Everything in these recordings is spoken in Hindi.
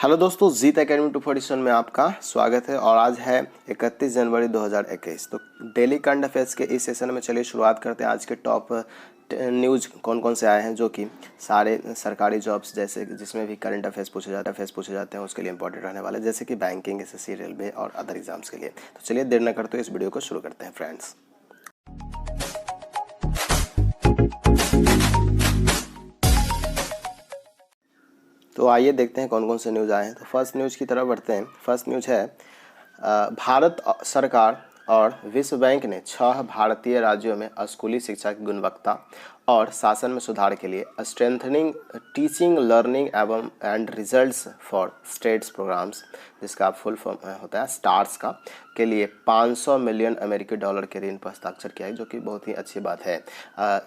हेलो दोस्तों, जीत एकेडमी 247 में आपका स्वागत है। और आज है 31 जनवरी 2021। तो डेली करंट अफेयर्स के इस सेशन में चलिए शुरुआत करते हैं। आज के टॉप न्यूज़ कौन कौन से आए हैं जो कि सारे सरकारी जॉब्स जैसे जिसमें भी करंट अफेयर्स पूछे जाते हैं उसके लिए इंपॉर्टेंट रहने वाले, जैसे कि बैंकिंग, एसएससी, रेलवे और अदर एग्जाम्स के लिए। तो चलिए देर न करते हुए इस वीडियो को शुरू करते हैं फ्रेंड्स। तो आइए देखते हैं कौन कौन से न्यूज़ आए हैं। तो फर्स्ट न्यूज़ की तरफ बढ़ते हैं। फर्स्ट न्यूज़ है भारत सरकार और विश्व बैंक ने 6 भारतीय राज्यों में स्कूली शिक्षा की गुणवत्ता और शासन में सुधार के लिए स्ट्रेंथनिंग टीचिंग लर्निंग एवं and results for states programmes, जिसका फुल फॉर्म होता है स्टार्स का, के लिए 500 मिलियन अमेरिकी डॉलर के ऋण पर हस्ताक्षर किया है, जो कि बहुत ही अच्छी बात है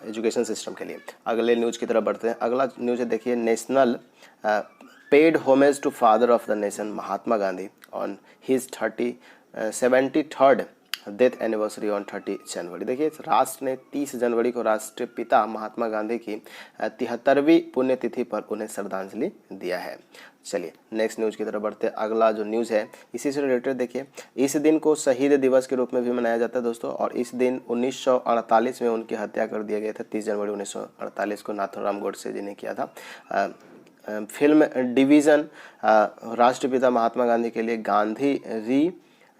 एजुकेशन सिस्टम के लिए। अगले न्यूज़ की तरफ बढ़ते हैं। अगला न्यूज़ है, देखिए, nation paid homage to father of the nation Mahatma Gandhi on his 73rd death anniversary on 30 January. देखिए, राष्ट्र ने 30 जनवरी को राष्ट्रपिता महात्मा गांधी की 73वीं पुण्यतिथि पर उन्हें श्रद्धांजलि दिया है। चलिए नेक्स्ट न्यूज़ की तरफ बढ़ते हैं। अगला जो न्यूज़ है इसी से रिलेटेड, देखिए, इस दिन को शहीद दिवस के रूप में भी मनाया जाता है दोस्तों। और इस दिन 1948 में उनकी हत्या कर दिया गया था। 30 जनवरी 1948 को नाथूराम गोडसे जी ने किया था। फिल्म डिवीज़न राष्ट्रपिता महात्मा गांधी के लिए गांधी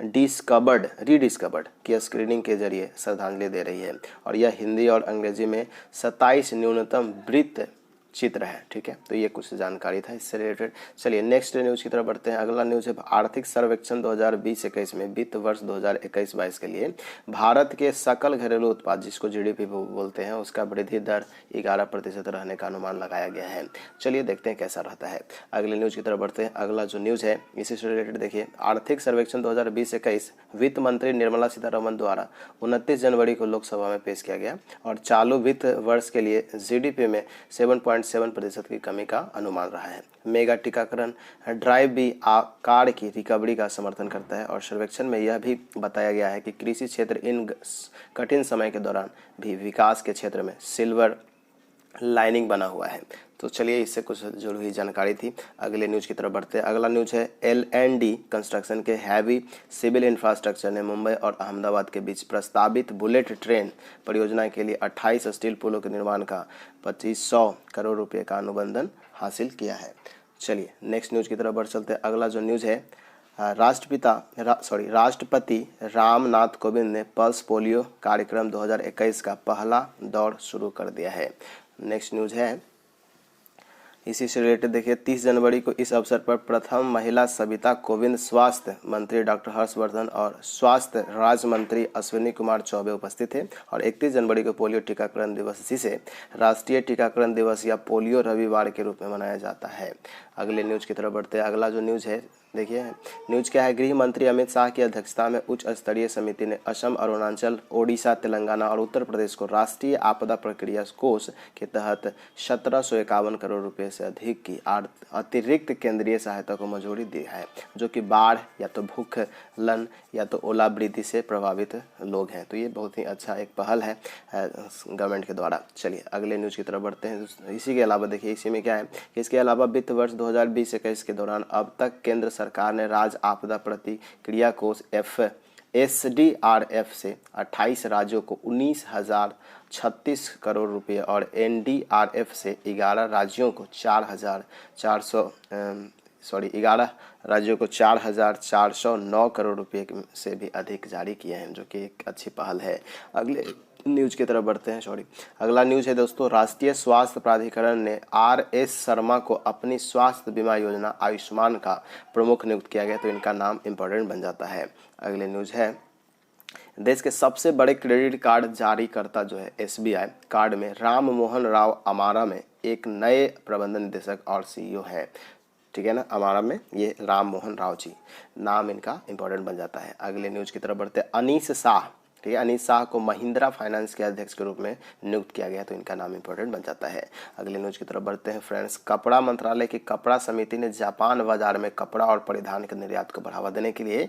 रीडिस्कवर्ड की स्क्रीनिंग के जरिए श्रद्धांजलि दे रही है। और यह हिंदी और अंग्रेजी में 27 न्यूनतम वृत्त चित्र है। ठीक है, तो ये कुछ जानकारी था इससे रिलेटेड। चलिए नेक्स्ट न्यूज़ की तरफ बढ़ते हैं। अगला न्यूज़ है आर्थिक सर्वेक्षण 2020-21 में वित्त वर्ष 2021-22 के लिए भारत के सकल घरेलू उत्पाद, जिसको जीडीपी बोलते हैं, उसका वृद्धि दर 11% रहने का अनुमान लगाया गया है। चलिए देखते हैं कैसा रहता है। अगले न्यूज़ की तरफ बढ़ते हैं। अगला जो न्यूज़ है इसी से रिलेटेड, देखिए, आर्थिक सर्वेक्षण 2020-21 वित्त मंत्री निर्मला सीतारमण द्वारा 29 जनवरी को लोकसभा में पेश किया गया। और चालू वित्त वर्ष के लिए जीडीपी में 7.7% की कमी का अनुमान रहा है। मेगा टीकाकरण ड्राइव भी आकार की रिकवरी का समर्थन करता है। और सर्वेक्षण में यह भी बताया गया है कि कृषि क्षेत्र इन कठिन समय के दौरान भी विकास के क्षेत्र में सिल्वर लाइनिंग बना हुआ है। तो चलिए इससे कुछ जुड़ी हुई जानकारी थी। अगले न्यूज़ की तरफ बढ़ते हैं। अगला न्यूज़ है L&D कंस्ट्रक्शन के हैवी सिविल इंफ्रास्ट्रक्चर ने मुंबई और अहमदाबाद के बीच प्रस्तावित बुलेट ट्रेन परियोजना के लिए 28 स्टील पुलों के निर्माण का 2500 करोड़ रुपये का अनुबंधन हासिल किया है। चलिए नेक्स्ट न्यूज़ की तरफ बढ़ चलते हैं। अगला जो न्यूज़ है राष्ट्रपति रामनाथ कोविंद ने पल्स पोलियो कार्यक्रम 2021 का पहला दौर शुरू कर दिया है। नेक्स्ट न्यूज़ है इसी से रिलेटेड, देखिए, 30 जनवरी को इस अवसर पर प्रथम महिला सविता कोविंद, स्वास्थ्य मंत्री डॉक्टर हर्षवर्धन और स्वास्थ्य राज्य मंत्री अश्विनी कुमार चौबे उपस्थित थे। और 31 जनवरी को पोलियो टीकाकरण दिवस, जिसे राष्ट्रीय टीकाकरण दिवस या पोलियो रविवार के रूप में मनाया जाता है। अगले न्यूज़ की तरफ बढ़ते हैं। अगला जो न्यूज़ है, देखिए, न्यूज़ क्या है, गृह मंत्री अमित शाह की अध्यक्षता में उच्च स्तरीय समिति ने असम, अरुणाचल, ओडिशा, तेलंगाना और उत्तर प्रदेश को राष्ट्रीय आपदा प्रक्रिया कोष के तहत 1751 करोड़ रुपए से अधिक की अतिरिक्त केंद्रीय सहायता को मंजूरी दी है, जो कि बाढ़ या तो भूखलन या तो ओलावृष्टि से प्रभावित लोग हैं। तो ये बहुत ही अच्छा एक पहल है गवर्नमेंट के द्वारा। चलिए अगले न्यूज़ की तरफ बढ़ते हैं। इसी के अलावा देखिए, इसी में क्या है कि इसके अलावा वित्त वर्ष 2020-21 के दौरान अब तक केंद्र सरकार ने राज्य आपदा प्रतिक्रिया कोष SDRF से 28 राज्यों को 19,036 करोड़ रुपए और NDRF से 11 राज्यों को 4,409 करोड़ रुपए से भी अधिक जारी किए हैं, जो कि एक अच्छी पहल है। अगले न्यूज़ की तरफ बढ़ते हैं। अगला न्यूज़ है दोस्तों, राष्ट्रीय स्वास्थ्य प्राधिकरण ने RS शर्मा को अपनी स्वास्थ्य बीमा योजना आयुष्मान का प्रमुख नियुक्त किया गया। तो इनका नाम इम्पोर्टेंट बन जाता है। अगले न्यूज़ है, देश के सबसे बड़े क्रेडिट कार्ड जारीकर्ता जो है SBI कार्ड में राम मोहन राव अमारा में एक नए प्रबंधन निदेशक और CEO हैं। ठीक है ना, अमारा में ये राम मोहन राव जी, नाम इनका इंपॉर्टेंट बन जाता है। अगले न्यूज़ की तरफ बढ़ते हैं। अनीश शाह, ठीक है, अनीश शाह को महिंद्रा फाइनेंस के अध्यक्ष के रूप में नियुक्त किया गया। तो इनका नाम इंपॉर्टेंट बन जाता है। अगले न्यूज़ की तरफ बढ़ते हैं फ्रेंड्स। कपड़ा मंत्रालय की कपड़ा समिति ने जापान बाजार में कपड़ा और परिधान के निर्यात को बढ़ावा देने के लिए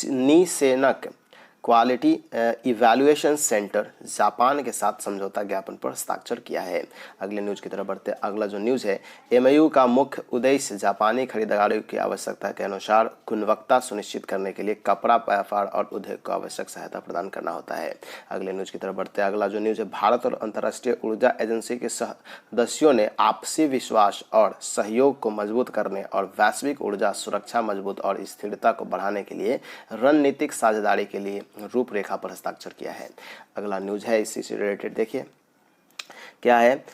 निशेनक क्वालिटी इवैल्यूएशन सेंटर जापान के साथ समझौता ज्ञापन पर हस्ताक्षर किया है। अगले न्यूज़ की तरफ बढ़ते हैं। अगला जो न्यूज़ है, एमओयू का मुख्य उद्देश्य जापानी खरीदारों की आवश्यकता के अनुसार गुणवत्ता सुनिश्चित करने के लिए कपड़ा व्यापार और उद्योग को आवश्यक सहायता प्रदान करना होता है। अगले न्यूज़ की तरफ बढ़ते हैं। अगला जो न्यूज़ है, भारत और अंतर्राष्ट्रीय ऊर्जा एजेंसी के सदस्यों ने आपसी विश्वास और सहयोग को मजबूत करने और वैश्विक ऊर्जा सुरक्षा मजबूत और स्थिरता को बढ़ाने के लिए रणनीतिक साझेदारी के लिए रूपरेखा पर हस्ताक्षर किया है। अगला न्यूज़ है इसी से रिलेटेड, देखिए क्या है,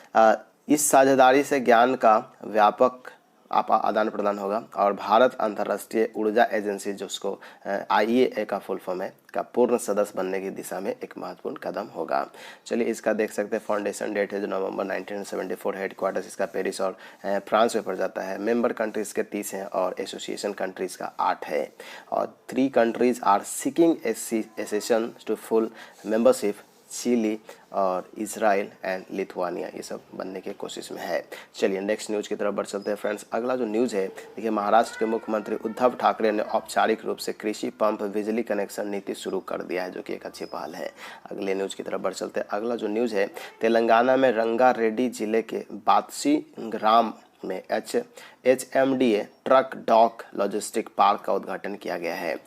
इस साझेदारी से ज्ञान का व्यापक आदान प्रदान होगा और भारत अंतर्राष्ट्रीय ऊर्जा एजेंसी, जो उसको IAEA का फुल फॉर्म है, का पूर्ण सदस्य बनने की दिशा में एक महत्वपूर्ण कदम होगा। चलिए इसका देख सकते हैं, फाउंडेशन डेट है जो नवंबर 1974, हेडक्वार्टर्स इसका पेरिस और फ्रांस में पड़ जाता है। मेंबर कंट्रीज़ के 30 हैं और एसोसिएशन कंट्रीज़ का 8 है और 3 countries are seeking accession to full membership, Chile और इजराइल एंड लिथुआनिया, ये सब बनने की कोशिश में है। चलिए नेक्स्ट न्यूज़ की तरफ बढ़ चलते हैं फ्रेंड्स। अगला जो न्यूज़ है, देखिए महाराष्ट्र के मुख्यमंत्री उद्धव ठाकरे ने औपचारिक रूप से कृषि पंप बिजली कनेक्शन नीति शुरू कर दिया है, जो कि एक अच्छी पहल है। अगले न्यूज़ की तरफ बढ़ चलते हैं। अगला जो न्यूज़ है, तेलंगाना में रंगारेड्डी जिले के बात्सी ग्राम में HMDA truck dock logistic park का उद्घाटन किया गया है,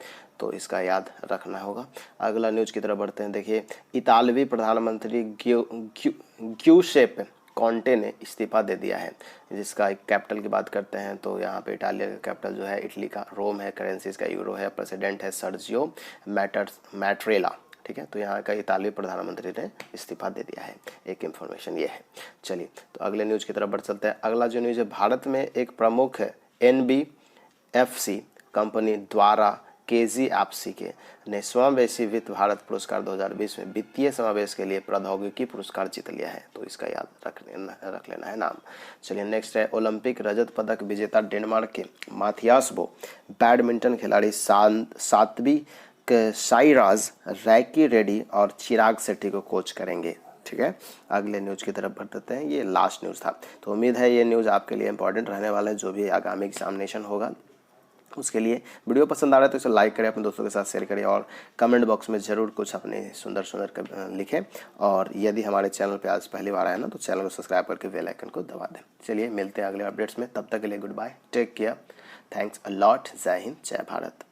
तो इसका याद रखना होगा। अगला न्यूज़ की तरफ बढ़ते हैं। देखिए इतालवी प्रधानमंत्री ग्यूसेप कॉन्टे ने इस्तीफा दे दिया है, जिसका एक कैपिटल की बात करते हैं तो यहाँ पे इटालिया का कैपिटल जो है इटली का रोम है, करेंसी इसका यूरो है, प्रेसिडेंट है सर्जियो मैट्रेला, ठीक है। तो यहाँ का इतालवी प्रधानमंत्री ने इस्तीफा दे दिया है, एक इन्फॉर्मेशन ये है। चलिए तो अगले न्यूज़ की तरफ बढ़ चलते हैं। अगला जो न्यूज़ है, भारत में एक प्रमुख NBFC कंपनी द्वारा KGFC के ने समावेशी वित्त भारत पुरस्कार 2020 में वित्तीय समावेश के लिए प्रौद्योगिकी पुरस्कार जीत लिया है, तो इसका याद रख लेना है नाम। चलिए नेक्स्ट है, ओलंपिक रजत पदक विजेता डेनमार्क के माथियास बो बैडमिंटन खिलाड़ी सात्विक साईराज रैंकी रेड्डी और चिराग शेट्टी को कोच करेंगे, ठीक है। अगले न्यूज़ की तरफ बढ़ते हैं। ये लास्ट न्यूज़ था, तो उम्मीद है ये न्यूज़ आपके लिए इंपॉर्टेंट रहने वाला है, जो भी आगामी एग्जामिनेशन होगा उसके लिए। वीडियो पसंद आ रहा है तो इसे लाइक करें, अपने दोस्तों के साथ शेयर करें और कमेंट बॉक्स में ज़रूर कुछ अपने सुंदर लिखें। और यदि हमारे चैनल पे आज पहली बार आया ना, तो चैनल को सब्सक्राइब करके बेल आइकन को दबा दें। चलिए मिलते हैं अगले अपडेट्स में, तब तक के लिए good bye, take care, thanks a lot, Jai Hind, जय भारत।